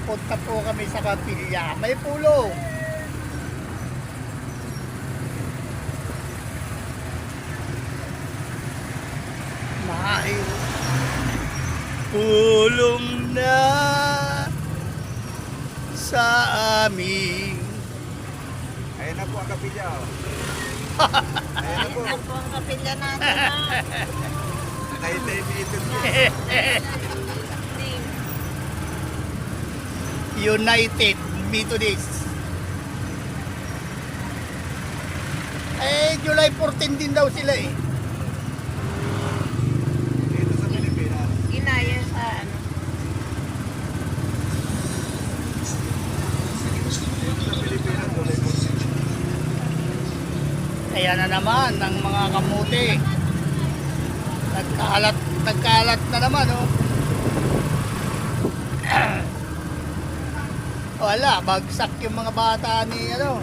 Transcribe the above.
Papunta po kami sa Kapilya. May pulong. May pulong na sa amin. Ayan na po ang kapilya. Oh. Ayan na po. Ayan po ang kapilya natin ha. Nakahintay dito. United Methodist. July 14 din daw sila eh. Dito sa Pilipinas. Ginaya sa ano. Dito sa Pilipinas. Wala po. Kaya na naman ng mga kamuti. Nagkalat na naman oh. Wala, bagsak yung mga bata ni ano.